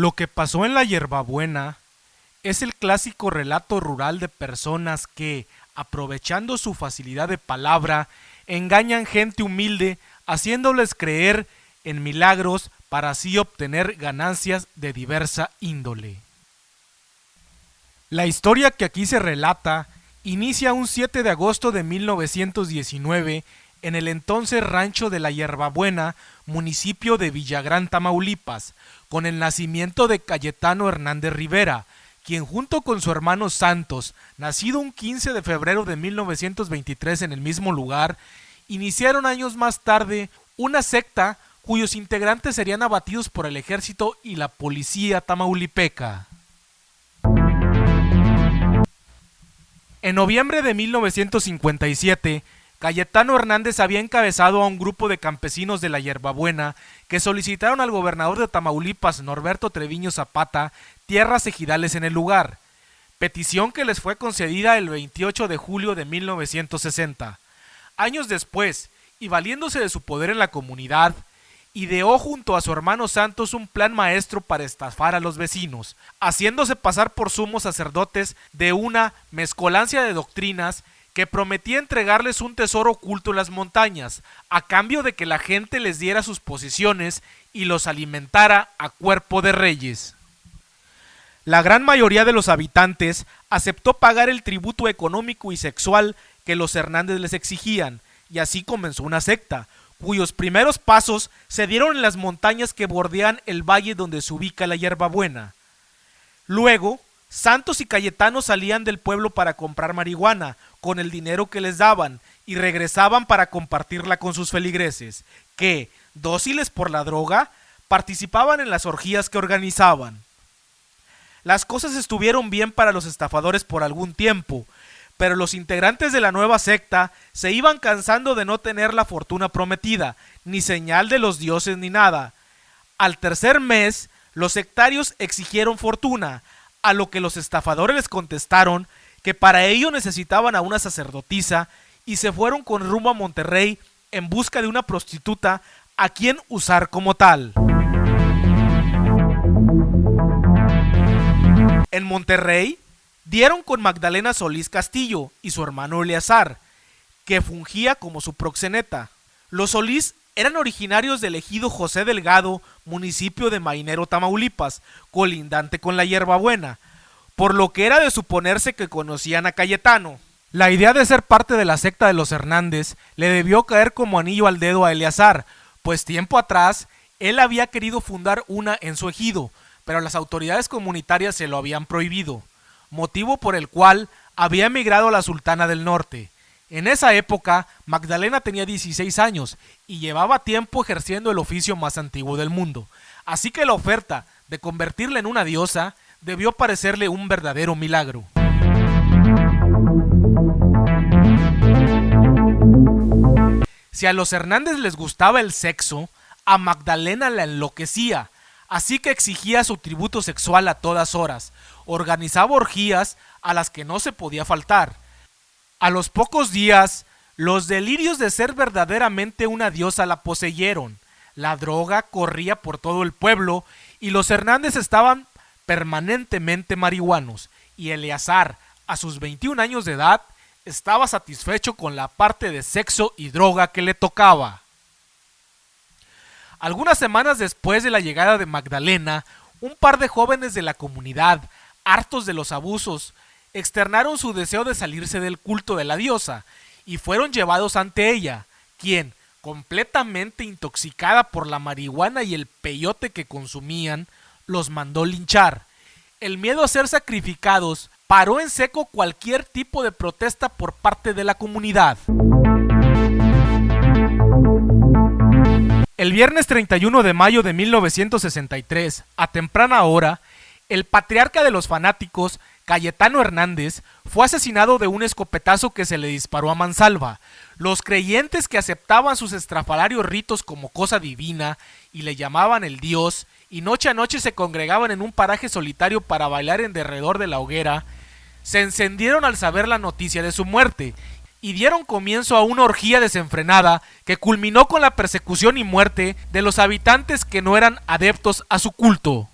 Lo que pasó en la Hierbabuena es el clásico relato rural de personas que, aprovechando su facilidad de palabra, engañan gente humilde haciéndoles creer en milagros para así obtener ganancias de diversa índole. La historia que aquí se relata inicia un 7 de agosto de 1919 en el entonces rancho de la Hierbabuena, municipio de Villagrán, Tamaulipas, con el nacimiento de Cayetano Hernández Rivera, quien junto con su hermano Santos, nacido un 15 de febrero de 1923 en el mismo lugar, iniciaron años más tarde una secta cuyos integrantes serían abatidos por el ejército y la policía tamaulipeca. En noviembre de 1957, Cayetano Hernández había encabezado a un grupo de campesinos de la Hierbabuena que solicitaron al gobernador de Tamaulipas, Norberto Treviño Zapata, tierras ejidales en el lugar, petición que les fue concedida el 28 de julio de 1960. Años después, y valiéndose de su poder en la comunidad, ideó junto a su hermano Santos un plan maestro para estafar a los vecinos, haciéndose pasar por sumos sacerdotes de una mezcolancia de doctrinas que prometía entregarles un tesoro oculto en las montañas, a cambio de que la gente les diera sus posesiones y los alimentara a cuerpo de reyes. La gran mayoría de los habitantes aceptó pagar el tributo económico y sexual que los Hernández les exigían, y así comenzó una secta, cuyos primeros pasos se dieron en las montañas que bordean el valle donde se ubica la Hierbabuena. Luego, Santos y Cayetano salían del pueblo para comprar marihuana con el dinero que les daban y regresaban para compartirla con sus feligreses, que, dóciles por la droga, participaban en las orgías que organizaban. Las cosas estuvieron bien para los estafadores por algún tiempo, pero los integrantes de la nueva secta se iban cansando de no tener la fortuna prometida, ni señal de los dioses ni nada. Al tercer mes, los sectarios exigieron fortuna, a lo que los estafadores les contestaron que para ello necesitaban a una sacerdotisa y se fueron con rumbo a Monterrey en busca de una prostituta a quien usar como tal. En Monterrey dieron con Magdalena Solís Castillo y su hermano Eleazar, que fungía como su proxeneta. Los Solís eran originarios del ejido José Delgado, municipio de Mainero, Tamaulipas, colindante con la Hierbabuena, por lo que era de suponerse que conocían a Cayetano. La idea de ser parte de la secta de los Hernández le debió caer como anillo al dedo a Eleazar, pues tiempo atrás él había querido fundar una en su ejido, pero las autoridades comunitarias se lo habían prohibido, motivo por el cual había emigrado a la Sultana del Norte. En esa época, Magdalena tenía 16 años y llevaba tiempo ejerciendo el oficio más antiguo del mundo, así que la oferta de convertirla en una diosa debió parecerle un verdadero milagro. Si a los Hernández les gustaba el sexo, a Magdalena la enloquecía, así que exigía su tributo sexual a todas horas, organizaba orgías a las que no se podía faltar. A los pocos días, los delirios de ser verdaderamente una diosa la poseyeron, la droga corría por todo el pueblo y los Hernández estaban permanentemente marihuanos, y Eleazar, a sus 21 años de edad, estaba satisfecho con la parte de sexo y droga que le tocaba. Algunas semanas después de la llegada de Magdalena, un par de jóvenes de la comunidad, hartos de los abusos, externaron su deseo de salirse del culto de la diosa y fueron llevados ante ella, quien, completamente intoxicada por la marihuana y el peyote que consumían, los mandó linchar. El miedo a ser sacrificados paró en seco cualquier tipo de protesta por parte de la comunidad. El viernes 31 de mayo de 1963, a temprana hora, el patriarca de los fanáticos, Cayetano Hernández, fue asesinado de un escopetazo que se le disparó a mansalva. Los creyentes que aceptaban sus estrafalarios ritos como cosa divina y le llamaban el dios, y noche a noche se congregaban en un paraje solitario para bailar en derredor de la hoguera, se encendieron al saber la noticia de su muerte y dieron comienzo a una orgía desenfrenada que culminó con la persecución y muerte de los habitantes que no eran adeptos a su culto.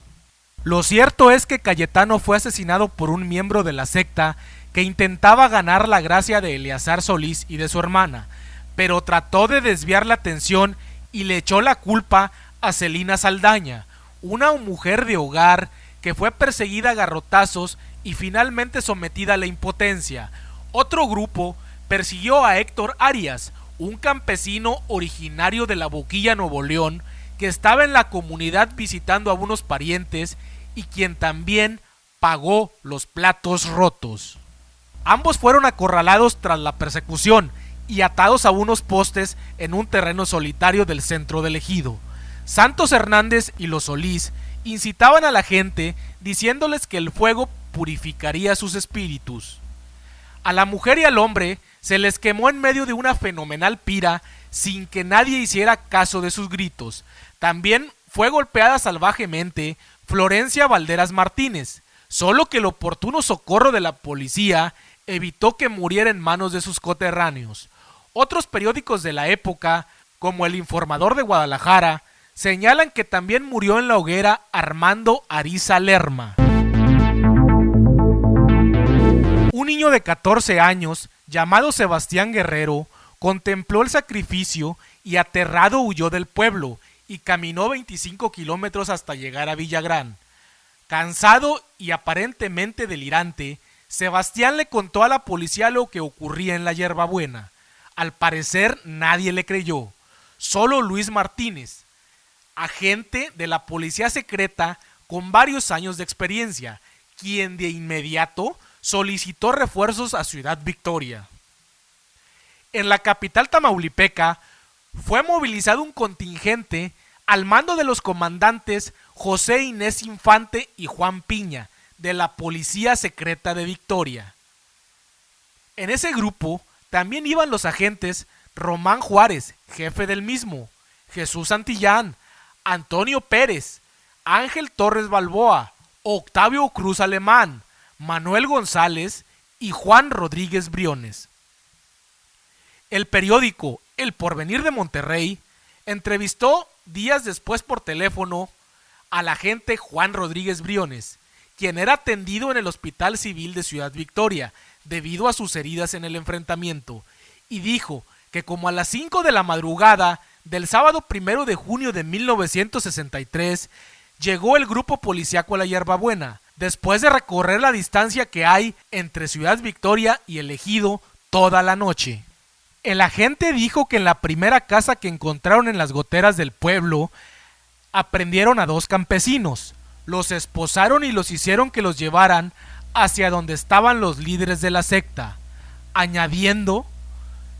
Lo cierto es que Cayetano fue asesinado por un miembro de la secta que intentaba ganar la gracia de Eleazar Solís y de su hermana, pero trató de desviar la atención y le echó la culpa a Celina Saldaña, una mujer de hogar que fue perseguida a garrotazos y finalmente sometida a la impotencia. Otro grupo persiguió a Héctor Arias, un campesino originario de La Boquilla, Nuevo León, que estaba en la comunidad visitando a unos parientes y quien también pagó los platos rotos. Ambos fueron acorralados tras la persecución y atados a unos postes en un terreno solitario del centro del ejido. Santos Hernández y los Solís incitaban a la gente diciéndoles que el fuego purificaría sus espíritus. A la mujer y al hombre se les quemó en medio de una fenomenal pira sin que nadie hiciera caso de sus gritos. También fue golpeada salvajemente Florencia Valderas Martínez, solo que el oportuno socorro de la policía evitó que muriera en manos de sus coterráneos. Otros periódicos de la época, como El Informador de Guadalajara, señalan que también murió en la hoguera Armando Ariza Lerma. Un niño de 14 años, llamado Sebastián Guerrero, contempló el sacrificio y aterrado huyó del pueblo y caminó 25 kilómetros hasta llegar a Villagrán. Cansado y aparentemente delirante, Sebastián le contó a la policía lo que ocurría en la Hierbabuena. Al parecer nadie le creyó, solo Luis Martínez, agente de la policía secreta con varios años de experiencia, quien de inmediato solicitó refuerzos a Ciudad Victoria. En la capital tamaulipeca fue movilizado un contingente al mando de los comandantes José Inés Infante y Juan Piña, de la Policía Secreta de Victoria. En ese grupo también iban los agentes Román Juárez, jefe del mismo, Jesús Santillán, Antonio Pérez, Ángel Torres Balboa, Octavio Cruz Alemán, Manuel González y Juan Rodríguez Briones. El periódico El Porvenir de Monterrey entrevistó días después por teléfono al agente Juan Rodríguez Briones, quien era atendido en el Hospital Civil de Ciudad Victoria debido a sus heridas en el enfrentamiento, y dijo que como a las 5 de la madrugada del sábado 1 de junio de 1963 llegó el grupo policíaco a la Hierbabuena, después de recorrer la distancia que hay entre Ciudad Victoria y el ejido toda la noche. El agente dijo que en la primera casa que encontraron en las goteras del pueblo aprendieron a 2 campesinos, los esposaron y los hicieron que los llevaran hacia donde estaban los líderes de la secta, añadiendo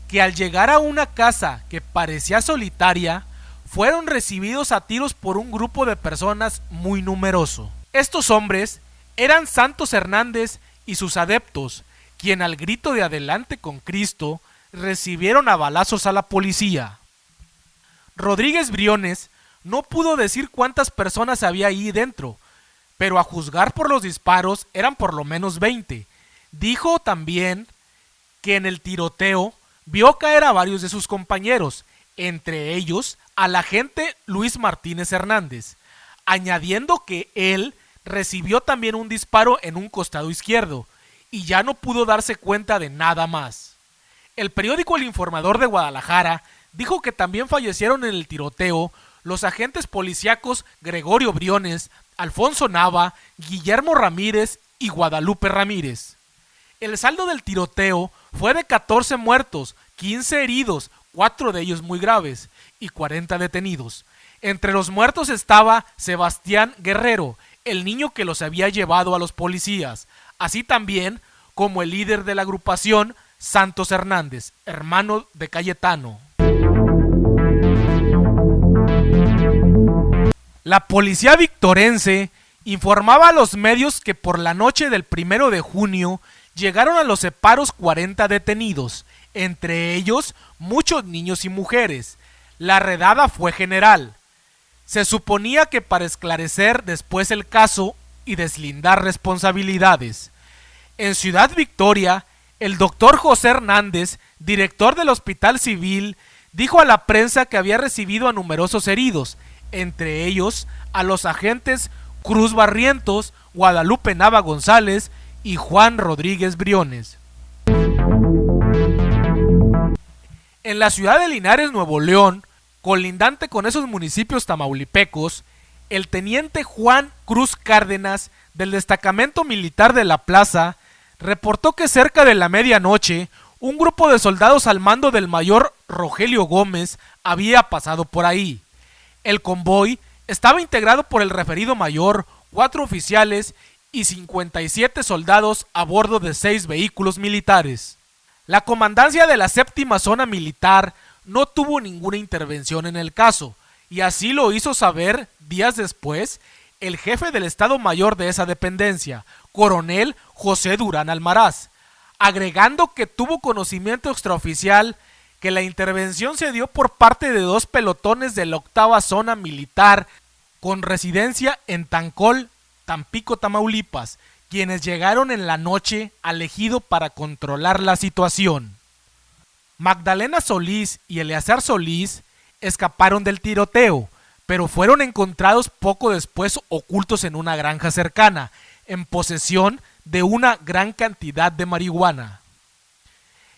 que al llegar a una casa que parecía solitaria, fueron recibidos a tiros por un grupo de personas muy numeroso. Estos hombres eran Santos Hernández y sus adeptos, quien al grito de "Adelante con Cristo", recibieron a balazos a la policía. Rodríguez Briones no pudo decir cuántas personas había ahí dentro, pero a juzgar por los disparos eran por lo menos 20. Dijo también que en el tiroteo vio caer a varios de sus compañeros, entre ellos al agente Luis Martínez Hernández, añadiendo que él recibió también un disparo en un costado izquierdo y ya no pudo darse cuenta de nada más. El periódico El Informador de Guadalajara dijo que también fallecieron en el tiroteo los agentes policíacos Gregorio Briones, Alfonso Nava, Guillermo Ramírez y Guadalupe Ramírez. El saldo del tiroteo fue de 14 muertos, 15 heridos, 4 de ellos muy graves, y 40 detenidos. Entre los muertos estaba Sebastián Guerrero, el niño que los había llevado a los policías, así también como el líder de la agrupación, Santos Hernández, hermano de Cayetano. La policía victorense informaba a los medios que por la noche del 1 de junio llegaron a los separos 40 detenidos, entre ellos muchos niños y mujeres. La redada fue general. Se suponía que para esclarecer después el caso y deslindar responsabilidades. En Ciudad Victoria, el doctor José Hernández, director del Hospital Civil, dijo a la prensa que había recibido a numerosos heridos, entre ellos a los agentes Cruz Barrientos, Guadalupe Nava González y Juan Rodríguez Briones. En la ciudad de Linares, Nuevo León, colindante con esos municipios tamaulipecos, el teniente Juan Cruz Cárdenas, del destacamento militar de La Plaza, reportó que cerca de la medianoche, un grupo de soldados al mando del mayor Rogelio Gómez había pasado por ahí. El convoy estaba integrado por el referido mayor, 4 oficiales y 57 soldados a bordo de 6 vehículos militares. La comandancia de la séptima zona militar no tuvo ninguna intervención en el caso, y así lo hizo saber días después el jefe del Estado Mayor de esa dependencia, coronel José Durán Almaraz, agregando que tuvo conocimiento extraoficial que la intervención se dio por parte de 2 pelotones de la 8ª zona militar con residencia en Tancol, Tampico, Tamaulipas, quienes llegaron en la noche al ejido para controlar la situación. Magdalena Solís y Eleazar Solís escaparon del tiroteo, pero fueron encontrados poco después ocultos en una granja cercana, en posesión de una gran cantidad de marihuana.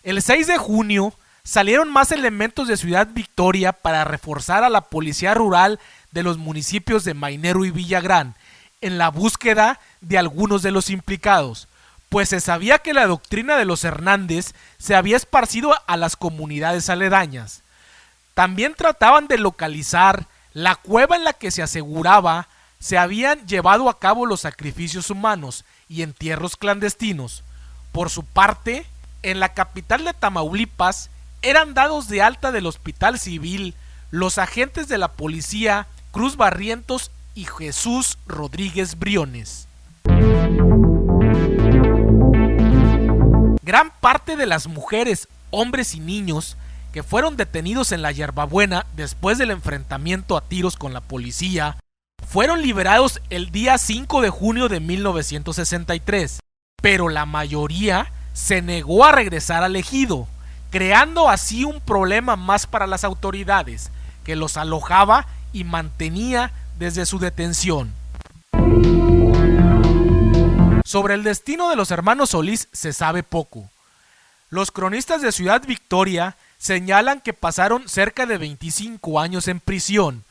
El 6 de junio salieron más elementos de Ciudad Victoria para reforzar a la policía rural de los municipios de Mainero y Villagrán, en la búsqueda de algunos de los implicados, pues se sabía que la doctrina de los Hernández se había esparcido a las comunidades aledañas. También trataban de localizar la cueva en la que se aseguraba se habían llevado a cabo los sacrificios humanos y entierros clandestinos. Por su parte, en la capital de Tamaulipas eran dados de alta del Hospital Civil los agentes de la policía Cruz Barrientos y Jesús Rodríguez Briones. Gran parte de las mujeres, hombres y niños que fueron detenidos en la Yerbabuena después del enfrentamiento a tiros con la policía fueron liberados el día 5 de junio de 1963, pero la mayoría se negó a regresar al ejido, creando así un problema más para las autoridades, que los alojaba y mantenía desde su detención. Sobre el destino de los hermanos Solís se sabe poco. Los cronistas de Ciudad Victoria señalan que pasaron cerca de 25 años en prisión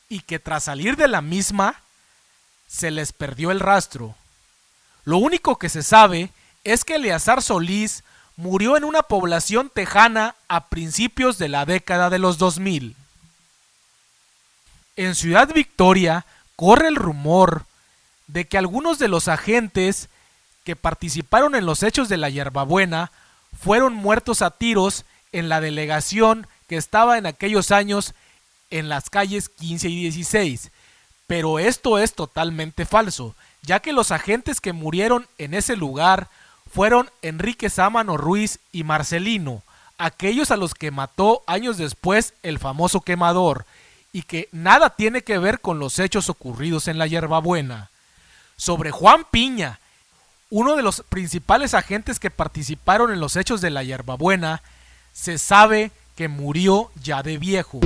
y que tras salir de la misma se les perdió el rastro. Lo único que se sabe es que Eleazar Solís murió en una población tejana a principios de la década de los 2000. En Ciudad Victoria corre el rumor de que algunos de los agentes que participaron en los hechos de la Yerbabuena fueron muertos a tiros en la delegación que estaba en aquellos años en las calles 15 y 16, pero esto es totalmente falso, ya que los agentes que murieron en ese lugar fueron Enrique Sámano Ruiz y Marcelino, aquellos a los que mató años después el famoso quemador, y que nada tiene que ver con los hechos ocurridos en la Yerbabuena. Sobre Juan Piña, uno de los principales agentes que participaron en los hechos de la Yerbabuena, se sabe que murió ya de viejo.